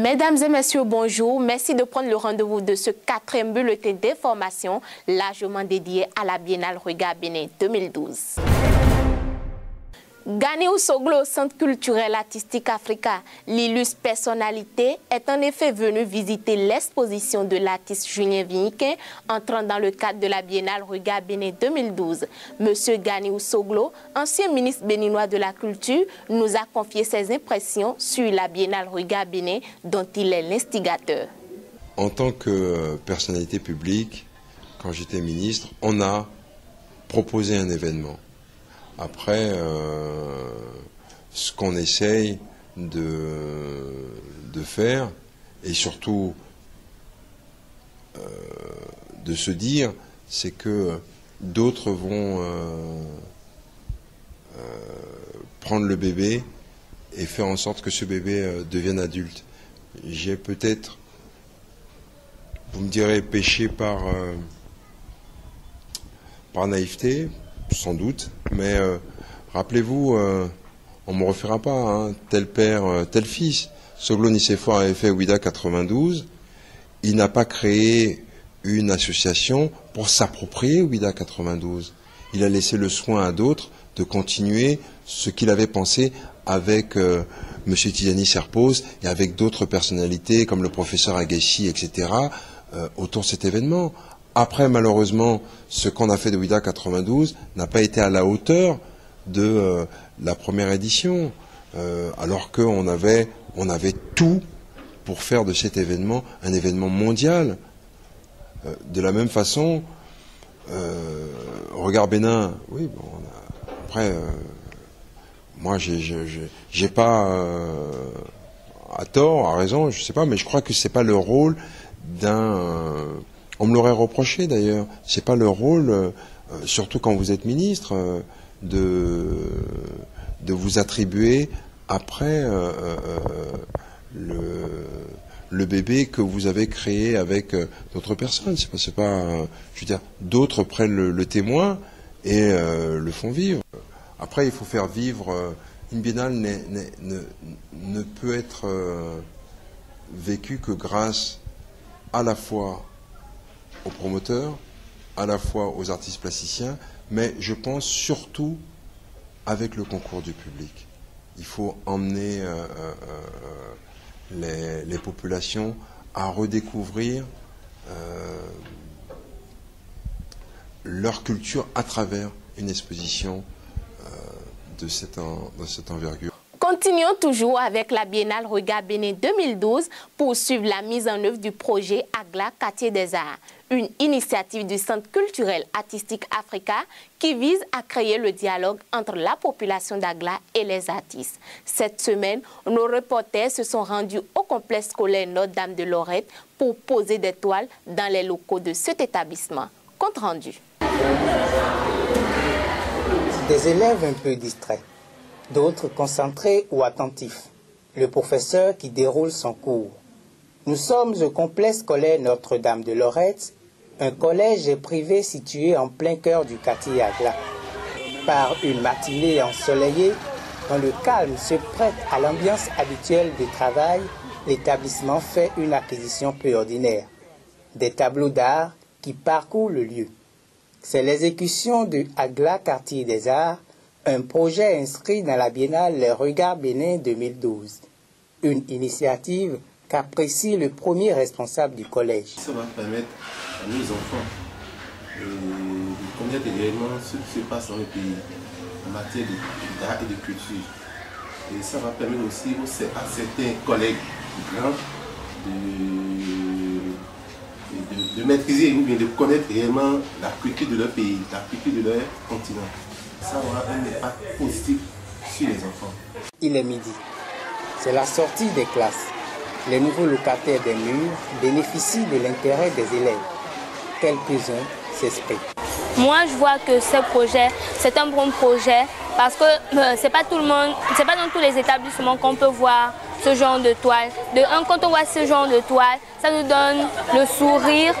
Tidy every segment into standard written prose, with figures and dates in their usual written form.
Mesdames et messieurs, bonjour. Merci de prendre le rendez-vous de ce 4e bulletin d'information largement dédié à la Biennale Regard Bénin 2012. Ganiou Soglo, Centre culturel artistique Africa, l'illustre personnalité, est en effet venu visiter l'exposition de l'artiste Julien Vigniquin entrant dans le cadre de la Biennale Regard Bénin 2012. Monsieur Ganiou Soglo, ancien ministre béninois de la Culture, nous a confié ses impressions sur la Biennale Regard Bénin dont il est l'instigateur. En tant que personnalité publique, quand j'étais ministre, on a proposé un événement. Après, ce qu'on essaye de faire, et surtout de se dire, c'est que d'autres vont prendre le bébé et faire en sorte que ce bébé devienne adulte. J'ai peut-être, vous me direz, péché par naïveté, sans doute, mais rappelez-vous, on ne me refera pas, hein, tel père, tel fils. Soglo Nicéphore avait fait Ouida 92, il n'a pas créé une association pour s'approprier Ouida 92. Il a laissé le soin à d'autres de continuer ce qu'il avait pensé avec M. Tidjani Serpoz et avec d'autres personnalités comme le professeur Aguessi, etc., autour de cet événement. Après, malheureusement, ce qu'on a fait de Ouida 92 n'a pas été à la hauteur de la première édition, alors qu'on avait tout pour faire de cet événement un événement mondial. De la même façon, Regard Bénin, oui, bon, après, moi, j'ai pas à tort, à raison, je sais pas, mais je crois que c'est pas le rôle d'un... On me l'aurait reproché d'ailleurs. C'est pas le rôle, surtout quand vous êtes ministre, de vous attribuer après le bébé que vous avez créé avec d'autres personnes. C'est pas, je veux dire, d'autres prennent le témoin et le font vivre. Après, il faut faire vivre. Une biennale ne peut être vécue que grâce à la fois aux promoteurs, à la fois aux artistes plasticiens, mais je pense surtout avec le concours du public. Il faut emmener les populations à redécouvrir leur culture à travers une exposition de cette envergure. Continuons toujours avec la Biennale Regard Bénin 2012 pour suivre la mise en œuvre du projet AGLA Quartier des Arts, une initiative du Centre culturel artistique Africa qui vise à créer le dialogue entre la population d'Agla et les artistes. Cette semaine, nos reporters se sont rendus au complexe scolaire Notre-Dame de Lorette pour poser des toiles dans les locaux de cet établissement. Compte rendu. Des élèves un peu distraits, d'autres concentrés ou attentifs. Le professeur qui déroule son cours. Nous sommes au complexe scolaire Notre-Dame de Lorette, un collège privé situé en plein cœur du quartier Agla. Par une matinée ensoleillée, dans le calme se prête à l'ambiance habituelle de travail, l'établissement fait une acquisition peu ordinaire. Des tableaux d'art qui parcourent le lieu. C'est l'exécution de Agla Quartier des Arts, un projet inscrit dans la Biennale Les Regards Bénin 2012. Une initiative qu'apprécie le premier responsable du collège. Ça va permettre à nos enfants de connaître réellement ce qui se passe dans le pays en matière d'art et de culture. Et ça va permettre aussi à certains collègues grands de maîtriser ou bien de connaître réellement la culture de leur pays, la culture de leur continent. Ça aura un impact positif sur les enfants. Il est midi. C'est la sortie des classes. Les nouveaux locataires des murs bénéficient de l'intérêt des élèves. Quelques-uns s'expriment. Moi, je vois que ce projet, c'est un bon projet parce que c'est pas tout le monde, c'est pas dans tous les établissements qu'on peut voir ce genre de toile. Quand on voit ce genre de toile, ça nous donne le sourire.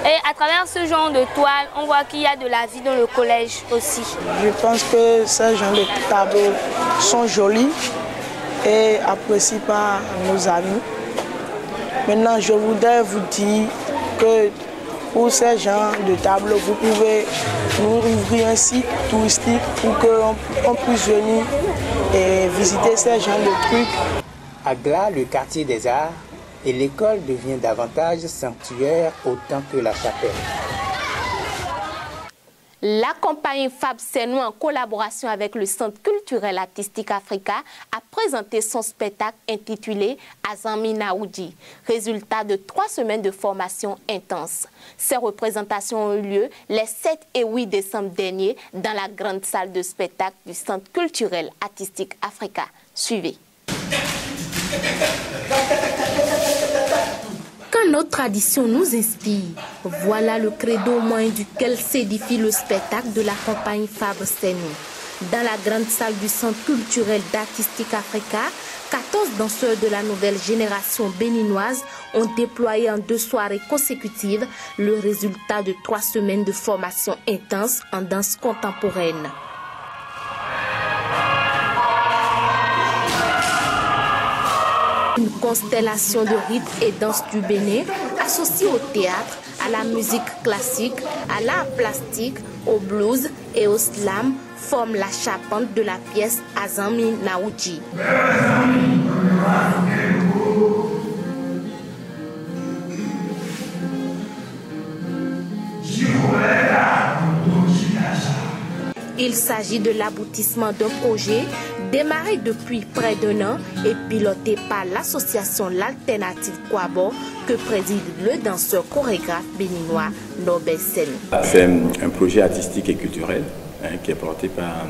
Et à travers ce genre de toile, on voit qu'il y a de la vie dans le collège aussi. Je pense que ce genre de tableaux sont jolis et appréciés par nos amis. Maintenant, je voudrais vous dire que pour ces genres de tables, vous pouvez nous ouvrir un site touristique pour qu'on puisse venir et visiter ces genres de trucs. Agla, le quartier des arts, et l'école devient davantage sanctuaire autant que la chapelle. La compagnie Fab Senou, en collaboration avec le Centre culturel artistique Africa, a présenté son spectacle intitulé Azami Naoudji, résultat de 3 semaines de formation intense. Ces représentations ont eu lieu les 7 et 8 décembre dernier dans la grande salle de spectacle du Centre culturel artistique Africa. Suivez. Quand notre tradition nous inspire, voilà le credo au moyen duquel s'édifie le spectacle de la compagnie Fab Senou. Dans la grande salle du Centre culturel d'artistique Africa, 14 danseurs de la nouvelle génération béninoise ont déployé en 2 soirées consécutives le résultat de 3 semaines de formation intense en danse contemporaine. Une constellation de rythmes et danses du Bénin associée au théâtre, à la musique classique, à l'art plastique, au blues et au slam forme la charpente de la pièce Azami Naoudji. Il s'agit de l'aboutissement d'un projet démarré depuis près d'1 an et piloté par l'association L'Alternative Kouabo que préside le danseur chorégraphe béninois Norbert Senou. C'est un projet artistique et culturel qui est porté par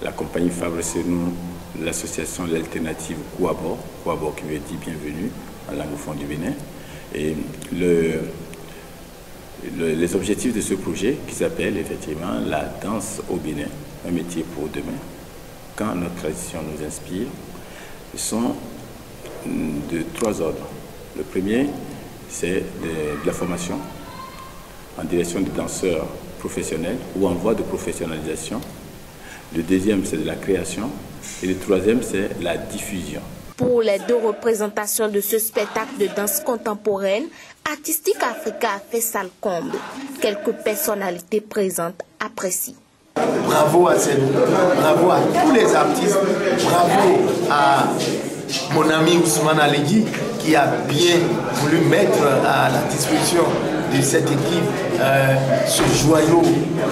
la compagnie Fab Senou, l'association L'Alternative Kouabo, Kouabo qui veut dire bienvenue en langue fond du Bénin. Et les objectifs de ce projet qui s'appelle effectivement la danse au Bénin, un métier pour demain. Quand notre tradition nous inspire, sont de 3 ordres. Le premier, c'est de la formation en direction des danseurs professionnels ou en voie de professionnalisation. Le deuxième, c'est de la création. Et le troisième, c'est la diffusion. Pour les 2 représentations de ce spectacle de danse contemporaine, Artistique Africa a fait salle comble. Quelques personnalités présentes apprécient. Bravo à Senou, bravo à tous les artistes, bravo à mon ami Ousmane Alegui qui a bien voulu mettre à la disposition de cette équipe ce joyau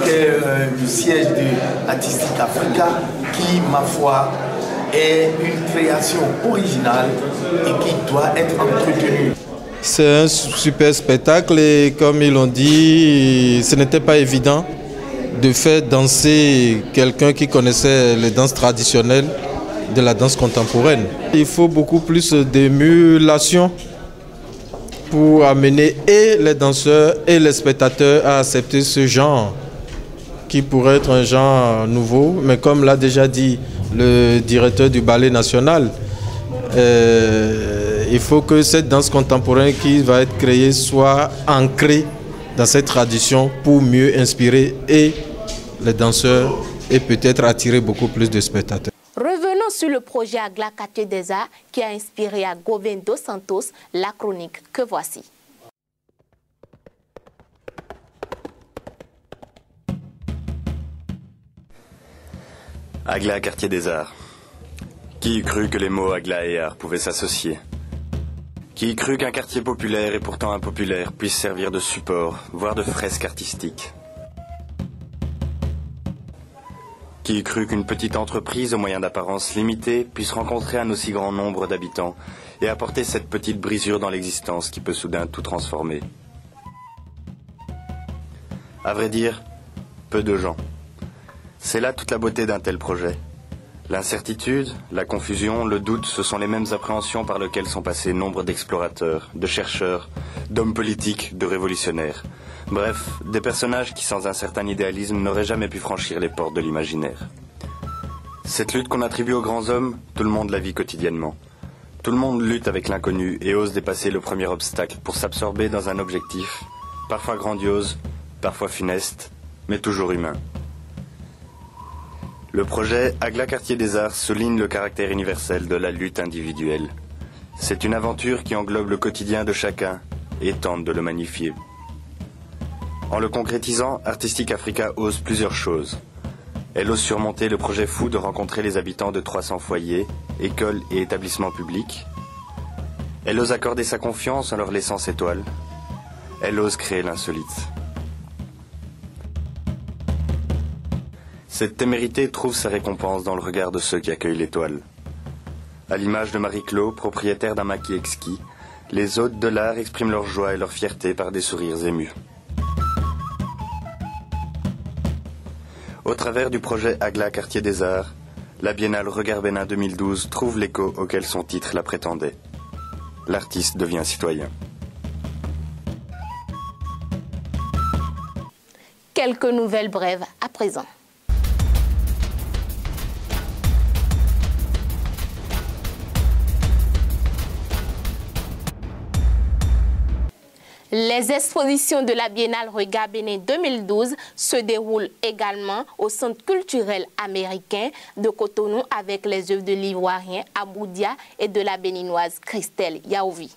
qu'est le siège de Artistique Africa qui, ma foi, est une création originale et qui doit être entretenue. C'est un super spectacle et comme ils l'ont dit, ce n'était pas évident de faire danser quelqu'un qui connaissait les danses traditionnelles de la danse contemporaine. Il faut beaucoup plus d'émulation pour amener et les danseurs et les spectateurs à accepter ce genre qui pourrait être un genre nouveau, mais comme l'a déjà dit le directeur du Ballet national, il faut que cette danse contemporaine qui va être créée soit ancrée dans cette tradition pour mieux inspirer et les danseurs et peut-être attirer beaucoup plus de spectateurs. Revenons sur le projet Agla Quartier des Arts qui a inspiré à Gauvin dos Santos la chronique que voici. Agla Quartier des Arts. Qui eût cru que les mots Agla et art pouvaient s'associer? Qui eût cru qu'un quartier populaire et pourtant impopulaire puisse servir de support, voire de fresque artistique? Qui eût cru qu'une petite entreprise aux moyens d'apparence limités puisse rencontrer un aussi grand nombre d'habitants et apporter cette petite brisure dans l'existence qui peut soudain tout transformer? À vrai dire, peu de gens. C'est là toute la beauté d'un tel projet. L'incertitude, la confusion, le doute, ce sont les mêmes appréhensions par lesquelles sont passés nombre d'explorateurs, de chercheurs, d'hommes politiques, de révolutionnaires. Bref, des personnages qui, sans un certain idéalisme, n'auraient jamais pu franchir les portes de l'imaginaire. Cette lutte qu'on attribue aux grands hommes, tout le monde la vit quotidiennement. Tout le monde lutte avec l'inconnu et ose dépasser le premier obstacle pour s'absorber dans un objectif, parfois grandiose, parfois funeste, mais toujours humain. Le projet Agla Quartier des Arts souligne le caractère universel de la lutte individuelle. C'est une aventure qui englobe le quotidien de chacun et tente de le magnifier. En le concrétisant, Artistic Africa ose plusieurs choses. Elle ose surmonter le projet fou de rencontrer les habitants de 300 foyers, écoles et établissements publics. Elle ose accorder sa confiance en leur laissant ses toiles. Elle ose créer l'insolite. Cette témérité trouve sa récompense dans le regard de ceux qui accueillent les toiles. À l'image de Marie-Claude, propriétaire d'un maquis exquis, les hôtes de l'art expriment leur joie et leur fierté par des sourires émus. Au travers du projet Agla Quartier des Arts, la Biennale Regard Bénin 2012 trouve l'écho auquel son titre la prétendait. L'artiste devient citoyen. Quelques nouvelles brèves à présent. Les expositions de la Biennale Regard Bénin 2012 se déroulent également au Centre culturel américain de Cotonou avec les œuvres de l'Ivoirien Aboudia et de la Béninoise Christelle Yaouvi.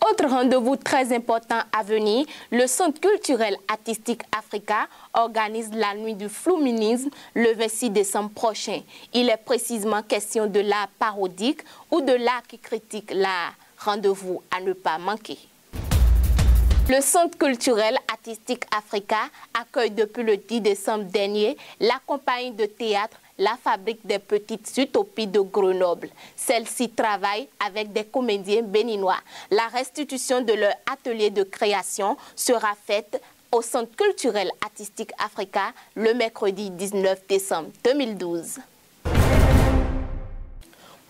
Autre rendez-vous très important à venir, le Centre culturel artistique Africa organise la nuit du fluminisme le 26 décembre prochain. Il est précisément question de l'art parodique ou de l'art qui critique l'art. Rendez-vous à ne pas manquer. Le Centre culturel artistique Africa accueille depuis le 10 décembre dernier la compagnie de théâtre La Fabrique des Petites Utopies de Grenoble. Celle-ci travaille avec des comédiens béninois. La restitution de leur atelier de création sera faite au Centre culturel artistique Africa le mercredi 19 décembre 2012.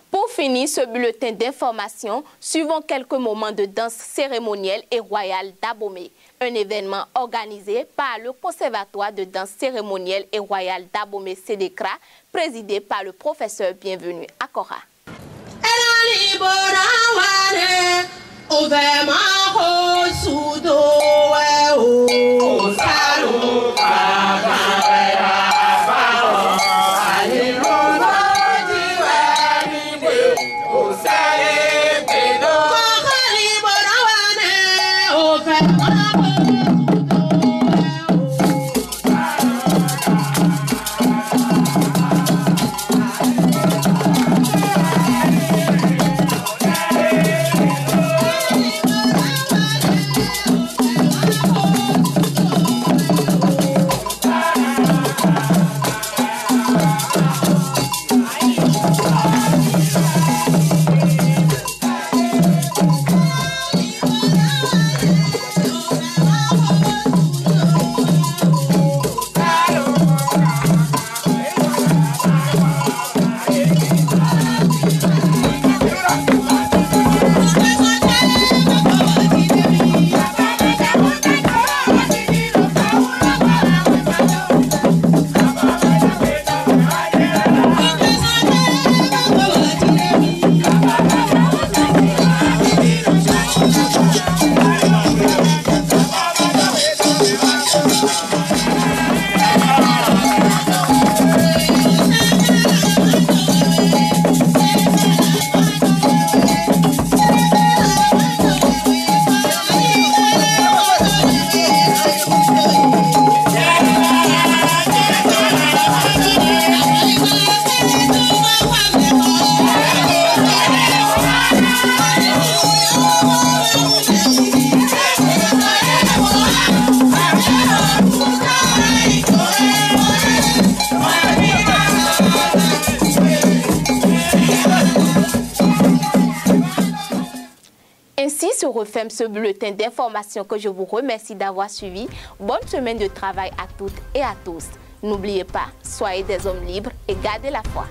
Pour finir ce bulletin d'information, suivons quelques moments de danse cérémonielle et royale d'Abomey, un événement organisé par le Conservatoire de danse cérémonielle et royale d'Abomey Sédécra, présidé par le professeur Bienvenu Akora. Ainsi se referme ce bulletin d'information que je vous remercie d'avoir suivi. Bonne semaine de travail à toutes et à tous. N'oubliez pas, soyez des hommes libres et gardez la foi.